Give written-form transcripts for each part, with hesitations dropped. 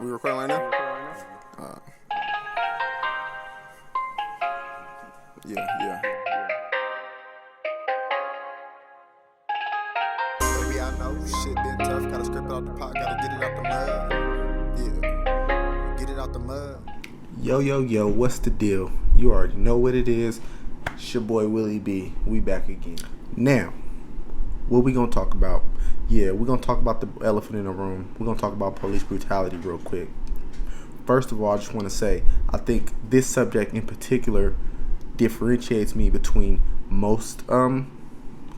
We recording right now? Uh, yeah. Baby, I know shit been tough. Gotta scrape it out the pot. Gotta get it out the mud. Yeah, get it out the mud. Yo, what's the deal? You already know what it is. It's your boy Willie B. We back again. Now, what we gonna talk about? Yeah, we're gonna talk about the elephant in the room. We're gonna talk about police brutality real quick. First of all, I just want to say, I think this subject in particular differentiates me between most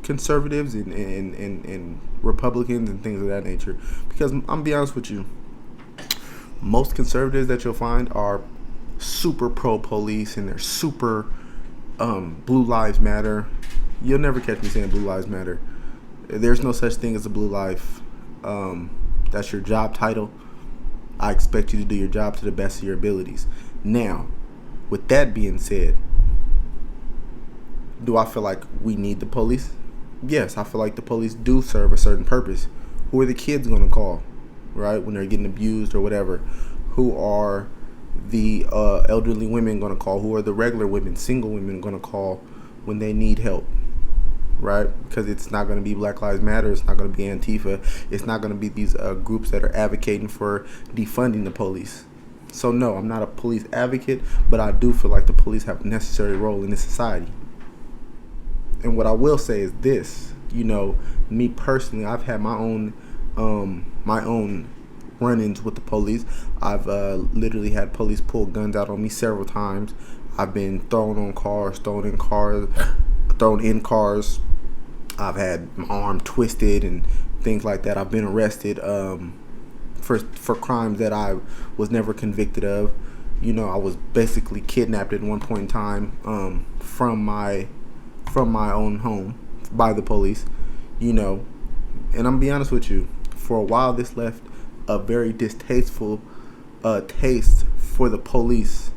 conservatives and Republicans and things of that nature. Because I'm gonna be honest with you, most conservatives that you'll find are super pro police and they're super blue lives matter. You'll never catch me saying blue lives matter. There's no such thing as a blue life. That's your job title. I expect you to do your job to the best of your abilities. Now, with that being said, do I feel like we need the police? Yes, I feel like the police do serve a certain purpose. Who are the kids going to call, right, when they're getting abused or whatever? Who are the elderly women going to call? Who are the regular women, single women, going to call when they need help? Right? Because it's not going to be Black Lives Matter. It's not going to be Antifa. It's not going to be these groups that are advocating for defunding the police. So no, I'm not a police advocate, but I do feel like the police have a necessary role in this society. And what I will say is this, me personally, I've had my own run-ins with the police. I've literally had police pull guns out on me several times. I've been thrown in cars. I've had my arm twisted and things like that. I've been arrested for crimes that I was never convicted of. I was basically kidnapped at one point in time from my own home by the police. And I'm gonna be honest with you. For a while, this left a very distasteful taste for the police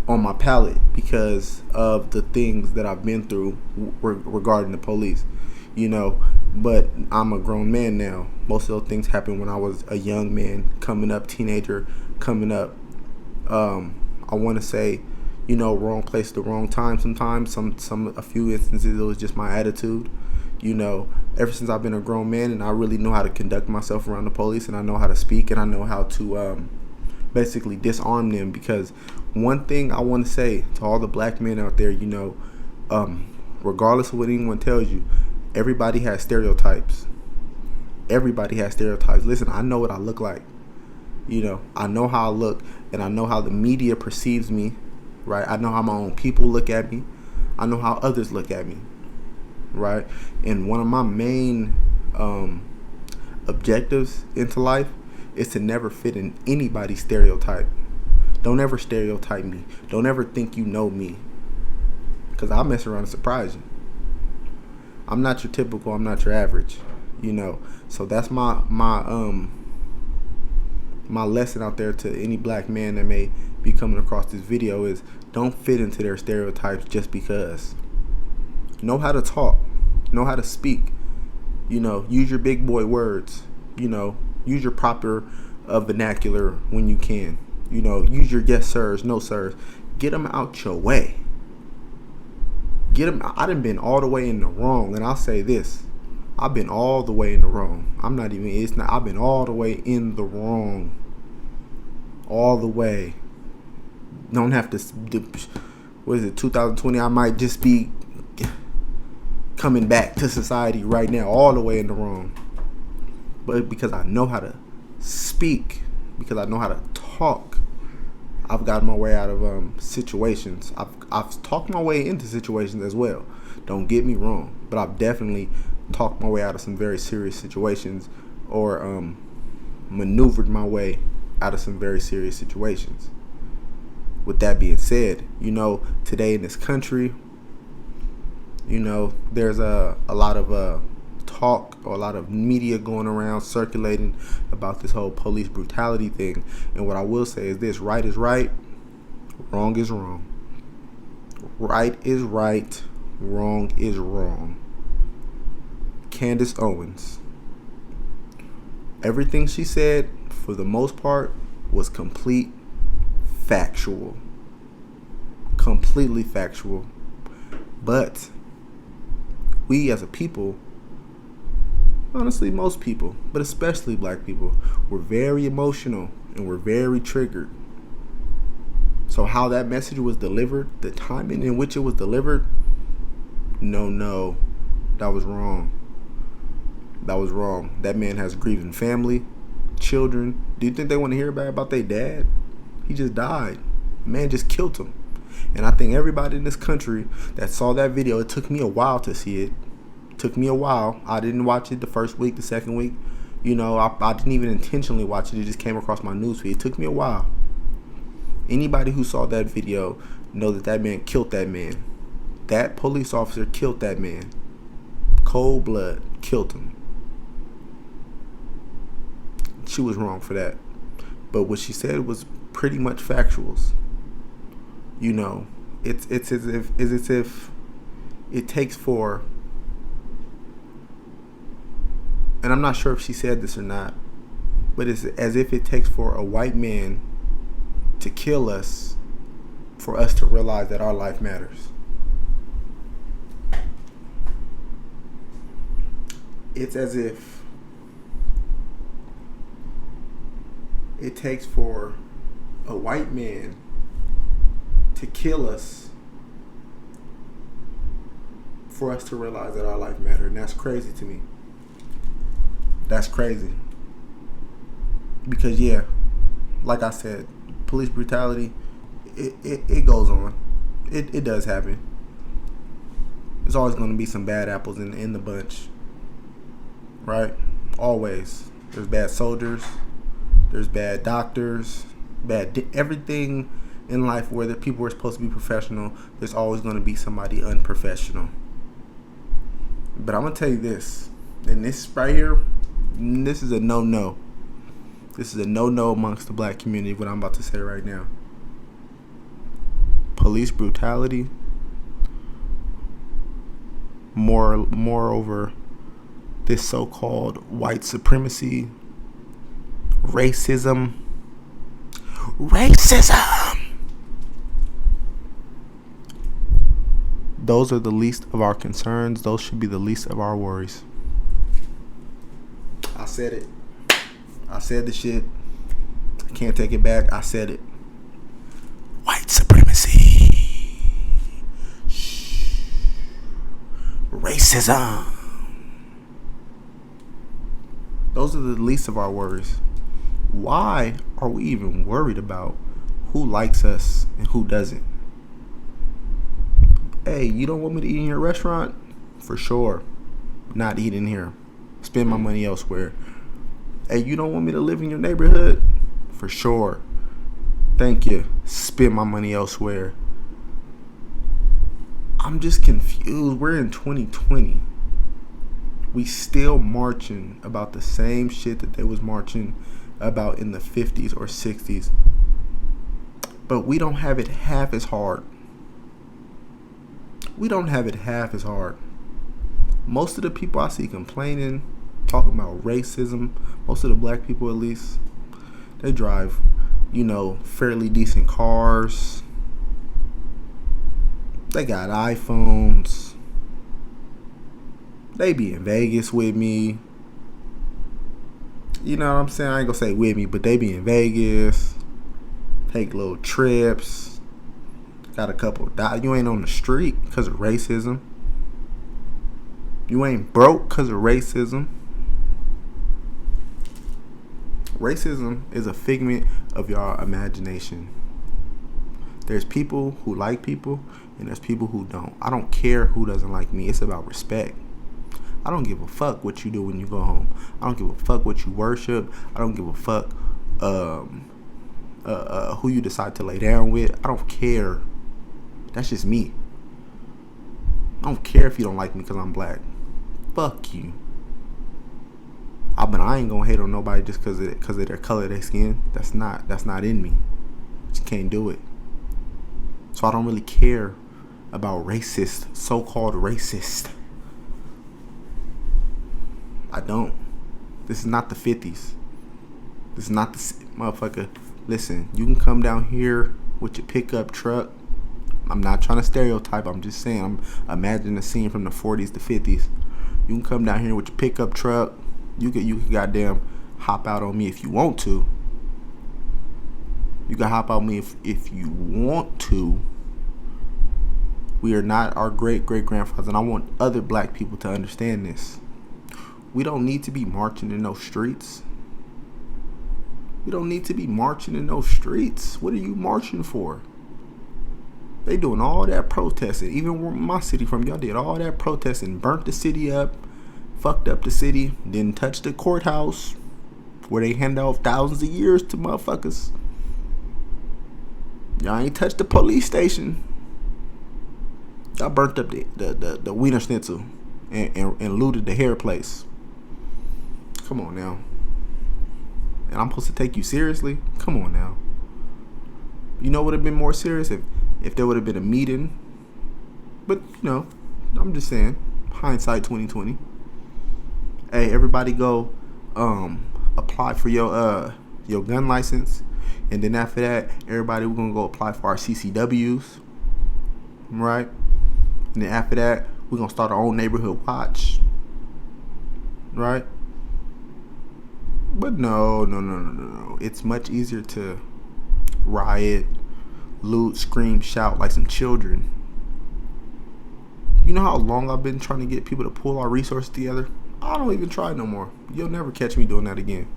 on my palate because of the things that I've been through regarding the police. But I'm a grown man now. Most of those things happened when I was a young man, teenager, coming up. I want to say, wrong place at the wrong time sometimes. A few instances, it was just my attitude. Ever since I've been a grown man and I really know how to conduct myself around the police and I know how to speak and I know how to basically disarm them, because one thing I want to say to all the black men out there, regardless of what anyone tells you, everybody has stereotypes. Everybody has stereotypes. Listen, I know what I look like. I know how I look and I know how the media perceives me, right? I know how my own people look at me. I know how others look at me, right? And one of my main objectives into life is to never fit in anybody's stereotype. Don't ever stereotype me. Don't ever think you know me, because I'll mess around and surprise you. I'm not your typical. I'm not your average. So that's my lesson out there to any black man that may be coming across this video is don't fit into their stereotypes just because. Know how to talk. Know how to speak. Use your big boy words. Use your proper vernacular when you can. Use your yes sirs, no sirs. Get them out your way. Get them. I done been all the way in the wrong, and I'll say this: I've been all the way in the wrong. I've been all the way in the wrong. All the way. Don't have to. What is it? 2020. I might just be coming back to society right now, all the way in the wrong. But because I know how to speak, because I know how to talk, I've gotten my way out of situations. I've talked my way into situations as well. Don't get me wrong, but I've definitely talked my way out of some very serious situations, or maneuvered my way out of some very serious situations. With that being said, today in this country, there's a lot of talk or a lot of media going around circulating about this whole police brutality thing. And what I will say is this: right is right, wrong is wrong. Right is right, wrong is wrong. Candace Owens. Everything she said, for the most part, was factual. Completely factual. But we as a people, honestly most people, but especially black people, were very emotional and were very triggered. So how that message was delivered, the timing in which it was delivered, no, that was wrong. That was wrong. That man has grieving family, children. Do you think they want to hear about their dad? He just died. The man just killed him. And I think everybody in this country that saw that video, it took me a while to see it. It took me a while. I didn't watch it the first week, the second week. I didn't even intentionally watch it. It just came across my newsfeed. It took me a while. Anybody who saw that video know that man killed that man. That police officer killed that man. Cold blood, killed him. She was wrong for that. But what she said was pretty much factuals. It's as if it takes for, and I'm not sure if she said this or not, but it's as if it takes for a white man to kill us for us to realize that our life matters. It's as if it takes for a white man to kill us for us to realize that our life matters. And that's crazy to me. That's crazy. Because like I said, police brutality, it goes on. It does happen. There's always going to be some bad apples in the bunch. Right? Always. There's bad soldiers. There's bad doctors. Everything in life where the people are supposed to be professional, there's always going to be somebody unprofessional. But I'm going to tell you this. And this right here, this is a no-no. This is a no-no amongst the black community, what I'm about to say right now. Police brutality, moreover, this so-called white supremacy, racism. Those are the least of our concerns. Those should be the least of our worries. I said it. I said the shit. I can't take it back. I said it. White supremacy. Shh. Racism. Those are the least of our worries. Why are we even worried about who likes us and who doesn't? Hey, you don't want me to eat in your restaurant? For sure. Not eat in here. Spend my money elsewhere. Hey, you don't want me to live in your neighborhood? For sure. Thank you. Spend my money elsewhere. I'm just confused. We're in 2020. We still marching about the same shit that they was marching about in the 50s or 60s. But we don't have it half as hard. We don't have it half as hard. Most of the people I see complaining, talking about racism, most of the black people at least, they drive, fairly decent cars. They got iPhones. They be in Vegas with me. You know what I'm saying? I ain't gonna say with me, but they be in Vegas. Take little trips. Got a couple die. You ain't on the street because of racism. You ain't broke because of racism. Racism is a figment of your imagination. There's people who like people and there's people who don't. I don't care who doesn't like me. It's about respect. I don't give a fuck what you do when you go home. I don't give a fuck what you worship. I don't give a fuck who you decide to lay down with. I don't care. That's just me. I don't care if you don't like me because I'm black. Fuck you. I ain't gonna hate on nobody just because of their color of their skin. That's not in me. Just can't do it. So I don't really care about racist, so-called racist. I don't. This is not the 50s. This is not the motherfucker. Listen, you can come down here with your pickup truck. I'm not trying to stereotype. I'm just saying. I'm imagining a scene from the 40s to 50s. You can come down here with your pickup truck. You can goddamn hop out on me if you want to. You can hop on me if you want to. We are not our great-great-grandfathers, and I want other black people to understand this. We don't need to be marching in those streets. We don't need to be marching in those streets. What are you marching for? They doing all that protesting. Even where my city from, y'all did all that protesting, burnt the city up, fucked up the city, didn't touch the courthouse where they hand out thousands of years to motherfuckers. Y'all ain't touched the police station. Y'all burnt up the Wiener Schnitzel and looted the hair place. Come on now. And I'm supposed to take you seriously? Come on now. You know what would have been more serious if there would have been a meeting. But, I'm just saying, hindsight 2020. Hey, everybody go apply for your gun license. And then after that, everybody, we're going to go apply for our CCWs. Right? And then after that, we're going to start our own neighborhood watch. Right? But no. It's much easier to riot, loot, scream, shout like some children. You know how long I've been trying to get people to pull our resources together? I don't even try no more. You'll never catch me doing that again.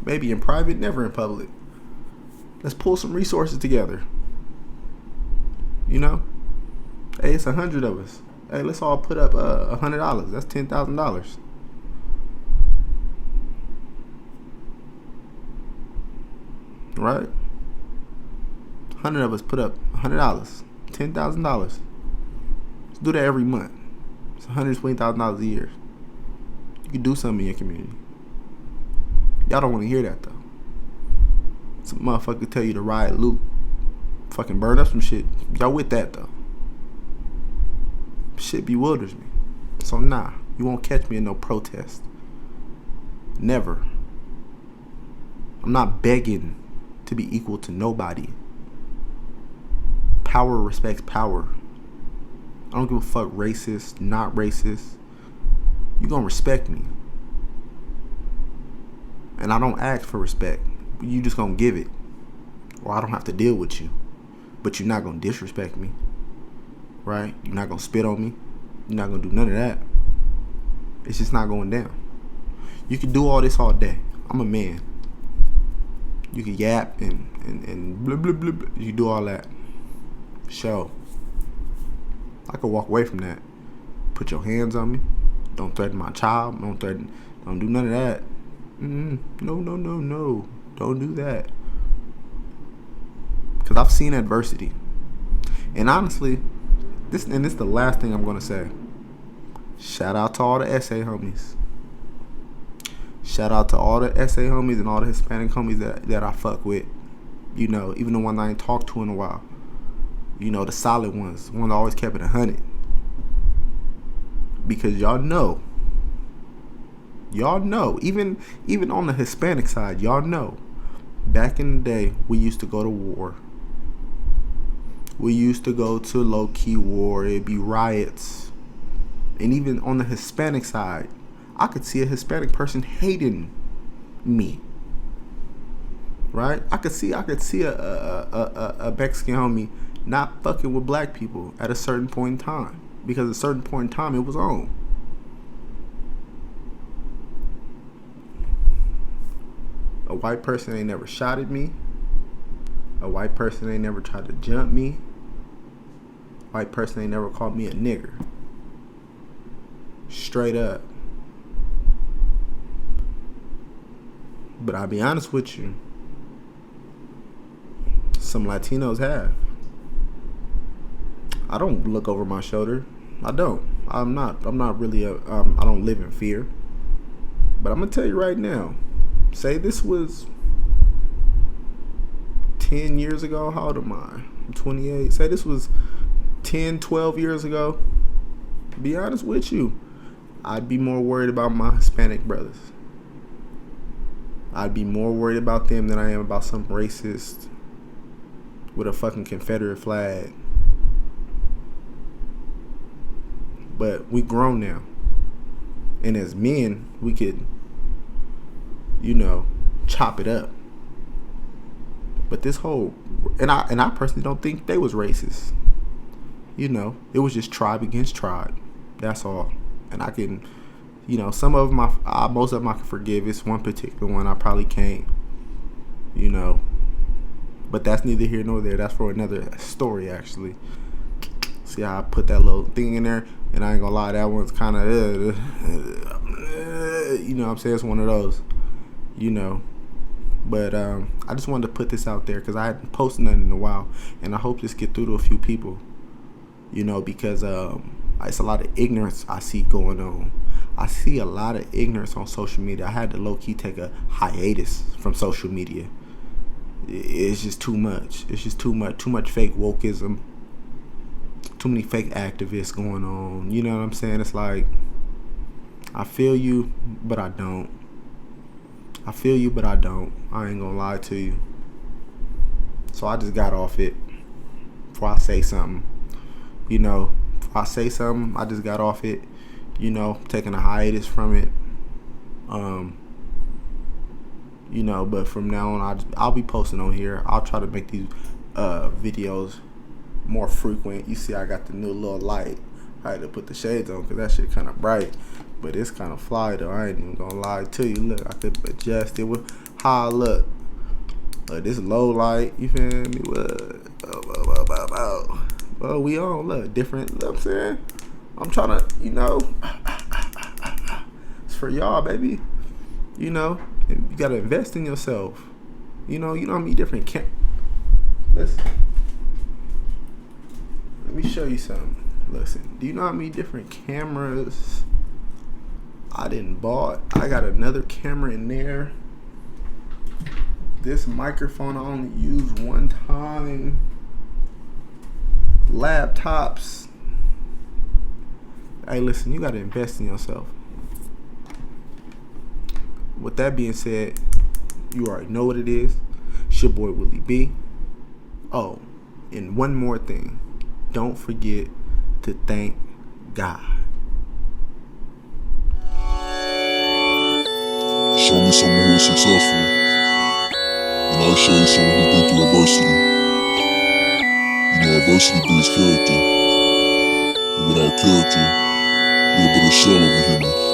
Maybe in private, never in public. Let's pull some resources together. Hey, it's 100 of us. Hey, let's all put up $100. That's $10,000. Right? 100 of us put up $100, $10,000. Let's do that every month. It's $120,000 a year. You can do something in your community. Y'all don't want to hear that though. Some motherfucker tell you to riot, loot, fucking burn up some shit. Y'all with that though? Shit bewilders me. So nah, you won't catch me in no protest. Never. I'm not begging to be equal to nobody. Power respects power. I don't give a fuck racist, not racist. You gonna respect me. And I don't ask for respect. You just gonna give it. Or I don't have to deal with you. But you're not gonna disrespect me. Right? You're not gonna spit on me. You're not gonna do none of that. It's just not going down. You can do all this all day. I'm a man. You can yap and blah, blah, blah, blah. You do all that. Show. I could walk away from that. Put your hands on me. Don't threaten my child. Don't do none of that. No. Don't do that. Because I've seen adversity. And honestly, this is the last thing I'm going to say. Shout out to all the SA homies. Shout out to all the SA homies and all the Hispanic homies that I fuck with. Even the ones I ain't talked to in a while. The solid ones. The ones that always kept it 100. Because y'all know, even on the Hispanic side, y'all know, back in the day, we used to go to war. We used to go to low-key war. It'd be riots. And even on the Hispanic side, I could see a Hispanic person hating me. Right? I could see a Mexican homie not fucking with black people at a certain point in time. Because at a certain point in time, it was on. A white person ain't never shot at me. A white person ain't never tried to jump me. A white person ain't never called me a nigger. Straight up. But I'll be honest with you. Some Latinos have. I don't look over my shoulder. I don't. I'm not really I don't live in fear. But I'm going to tell you right now. Say this was 10 years ago. How old am I? I'm 28. Say this was 10, 12 years ago. To be honest with you, I'd be more worried about my Hispanic brothers. I'd be more worried about them than I am about some racist with a fucking Confederate flag. But we grown now. And as men, we could, chop it up. But this whole, and I personally don't think they was racist. It was just tribe against tribe. That's all. And I can, some of them, most of them I can forgive. It's one particular one I probably can't. But that's neither here nor there. That's for another story, actually. See how I put that little thing in there? And I ain't gonna lie, that one's kind of, what I'm saying? It's one of those, But I just wanted to put this out there because I hadn't posted nothing in a while. And I hope this get through to a few people, because it's a lot of ignorance I see going on. I see a lot of ignorance on social media. I had to low-key take a hiatus from social media. It's just too much. It's just too much fake wokeism. Too many fake activists going on. You know what I'm saying? It's like, I feel you, but I don't. I feel you, but I don't. I ain't gonna lie to you. So I just got off it before I say something. Before I say something, I just got off it. Taking a hiatus from it. But from now on, I'll be posting on here. I'll try to make these videos more frequent. You see, I got the new little light. I had to put the shades on because that shit kind of bright, but it's kind of fly though. I ain't even gonna lie to you. Look, I could adjust it with how I look. This low light, you feel me? Well, we on look different. You know what I'm saying? I'm trying to, it's for y'all, baby. You gotta invest in yourself. You know how many different Listen. Let me show you something. Listen, do you know how many different cameras I didn't bought? I got another camera in there. This microphone I only use one time. Laptops. Hey, listen, you gotta invest in yourself. With that being said, you already know what it is. It's your boy Willie B. Oh, and one more thing. Don't forget to thank God. Show me someone who is successful, and I'll show you someone who's been through adversity. Adversity builds character, and without character, you're but a shell of a human.